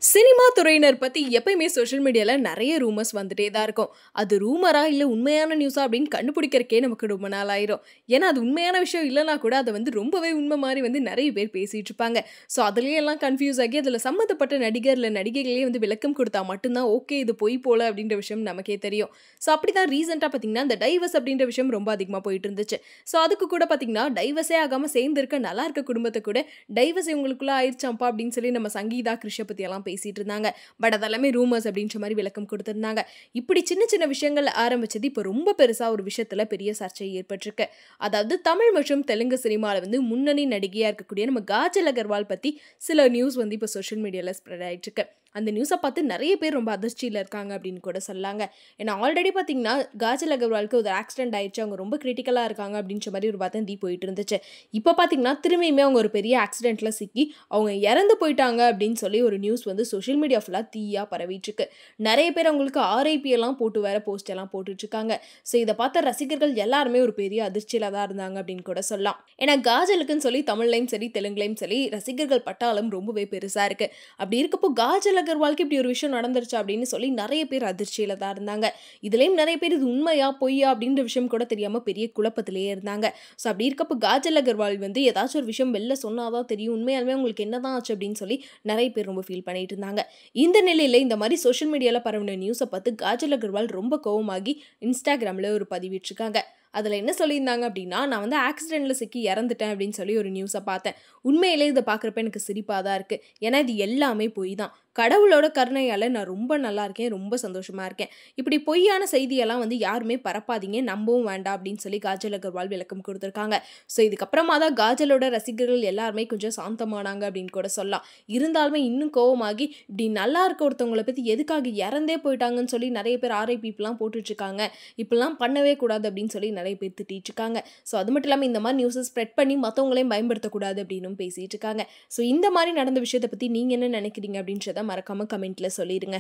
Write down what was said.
Cinema துறையினர் பத்தி எப்பயுமே சோஷியல் மீடியால நெறைய ரூமர்ஸ் வந்துட்டே தான் இருக்கும். அது ரூமரா இல்ல உண்மையான நியூஸா அப்படின்னு கண்டுபிடிக்கிறதுக்கே நமக்கு ரொம்ப நாள் ஆயிரும். ஏன்னா அது உண்மையான விஷயம் இல்லனா கூட அத ரொம்பவே உண்மை மாரி நெறைய பேர் பேசிட்டு இருப்பாங்க. சோ அதிலேயே எல்லாம் கன்ஃப்யூஸ் ஆகி அதுல சம்மந்தப்பட்ட நடிகர் இல்ல நடிகைகளே விளக்கம் கொடுத்தா மட்டும் தான் ஓகே இது பொய் போல அப்படின்ற விஷயம் நமக்கே தெரியும். சோ அப்படிதான் ரீசென்ட்டா பாத்தீங்கன்னா இந்த டைவர்ஸ் அப்படின்ற விஷயம் ரொம்ப அதிகமா போயிட்டு இருந்துச்சு. சோ அதுக்கு கூட பாத்தீங்கன்னா டைவர்ஸே ஆகாம சேர்ந்து இருக்க நல்லா இருக்க குடும்பத்த கூட டைவர்ஸ் இவங்களுக்குள்ள ஆயிருச்சாம்பா அப்படின்னு சொல்லி நம்ம சங்கீதா கிருஷ்ண பத்தி எல்லாம் பேசிட்டு இருந்தாங்க. பட் அதெல்லாமே ரூமர்ஸ் அப்படின்ற மாதிரி விளக்கம் கொடுத்திருந்தாங்க. இப்படி சின்ன சின்ன விஷயங்கள் ஆரம்பிச்சது இப்போ ரொம்ப பெருசா ஒரு விஷயத்துல பெரிய சர்ச்சை ஏற்பட்டிருக்கு. அதாவது தமிழ் மற்றும் தெலுங்கு சினிமால முன்னணி நடிகையா இருக்கக்கூடிய நம்ம காஜல் அகர்வால் பத்தி சில நியூஸ் இப்போ சோஷியல் மீடியால ஸ்ப்ரெட் ஆயிட்டு இருக்கு. அந்த நியூஸை பார்த்து நிறைய பேர் ரொம்ப அதிர்ச்சியில் இருக்காங்க அப்படின்னு கூட சொல்லாங்க. ஏன்னா ஆல்ரெடி பார்த்தீங்கன்னா காஜல் அகர்வாலுக்கு ஒரு ஆக்சிடென்ட் ஆயிடுச்சு, அவங்க ரொம்ப கிரிட்டிக்கலாக இருக்காங்க அப்படின்ற மாதிரி ஒரு வதந்தி போயிட்டு இருந்துச்சு. இப்போ பார்த்தீங்கன்னா திரும்பியுமே அவங்க ஒரு பெரிய ஆக்சிடென்ட்ல சிக்கி அவங்க இறந்து போயிட்டாங்க அப்படின்னு சொல்லி ஒரு நியூஸ் சோஷியல் மீடியா ஃபுல்லாக தீயா பரவிட்டு இருக்கு. நிறைய பேர் அவங்களுக்கு ஆர்ஐபி எல்லாம் போட்டு வேற போஸ்ட் எல்லாம் போட்டுட்டு இருக்காங்க. ஸோ இதை பார்த்த ரசிகர்கள் எல்லாருமே ஒரு பெரிய அதிர்ச்சியில தான் இருந்தாங்க அப்படின்னு கூட சொல்லலாம். ஏன்னா காஜலுக்குன்னு சொல்லி தமிழ்லையும் சரி தெலுங்குலையும் சரி ரசிகர்கள் பட்டாளம் ரொம்பவே பெருசா இருக்கு. அப்படி இருக்கப்போ காஜல் அகர்வாலுக்கு இப்படி ஒரு விஷயம் நடந்துருச்சு அப்படின்னு சொல்லி நிறைய பேர் அதிர்ச்சியில தான் இருந்தாங்க. இதுலயும் நிறைய பேர் இது உண்மையா பொய்யா அப்படின்ற விஷயம் கூட தெரியாம பெரிய குழப்பத்திலேயே இருந்தாங்க. ஸோ அப்படி இருக்கப்போ காஜல் அகர்வால் ஏதாச்சும் ஒரு விஷயம் வெளில சொன்னாதான் தெரியும் உண்மையாலுமே உங்களுக்கு என்னதான் ஆச்சு அப்படின்னு சொல்லி நிறைய பேர் ரொம்ப ஃபீல் பண்ணிட்டு இருந்தாங்க. இந்த நிலையில இந்த மாதிரி சோஷியல் மீடியால பரவின நியூஸை பார்த்து காஜல் அகர்வால் ரொம்ப கோவமாகி இன்ஸ்டாகிராம்ல ஒரு பதிவிட்டிருக்காங்க. அதில் என்ன சொல்லியிருந்தாங்க அப்படின்னா, நான் ஆக்சிடென்ட்ல சிக்கி இறந்துட்டேன் அப்படின்னு சொல்லி ஒரு நியூஸை பார்த்தேன். உண்மையிலே இதை பார்க்குறப்ப எனக்கு சிரிப்பாக தான் இருக்குது. ஏன்னா இது எல்லாமே பொய் தான். கடவுளோட கருணையால் நான் ரொம்ப நல்லா இருக்கேன், ரொம்ப சந்தோஷமாக இருக்கேன். இப்படி பொய்யான செய்தியெல்லாம் யாருமே பரப்பாதீங்க, நம்பவும் வேண்டாம் அப்படின்னு சொல்லி காஜல் அகர்வால் விளக்கம் கொடுத்துருக்காங்க. ஸோ இதுக்கப்புறமா தான் காஜலோட ரசிகர்கள் எல்லாருமே கொஞ்சம் சாந்தமானாங்க அப்படின்னு கூட சொல்லலாம். இருந்தாலுமே இன்னும் கோவமாகி இப்படி நல்லா இருக்க ஒருத்தவங்களை பற்றி எதுக்காக இறந்தே போயிட்டாங்கன்னு சொல்லி நிறைய பேர் ஆர்ஐபிலாம் போட்டுட்ருக்காங்க, இப்படிலாம் பண்ணவே கூடாது அப்படின்னு சொல்லி நிறைய பேர் திட்டிட்டு இருக்காங்க. ஸோ அது மட்டும் இல்லாமல் இந்த மாதிரி நியூஸை ஸ்ப்ரெட் பண்ணி மற்றவங்களையும் பயன்படுத்தக்கூடாது அப்படின்னு பேசிட்டு இருக்காங்க. ஸோ இந்த மாதிரி நடந்த விஷயத்தை பற்றி நீங்கள் என்ன நினைக்கிறீங்க அப்படின்றத மறக்காம கமெண்ட்ல சொல்லிடுங்க.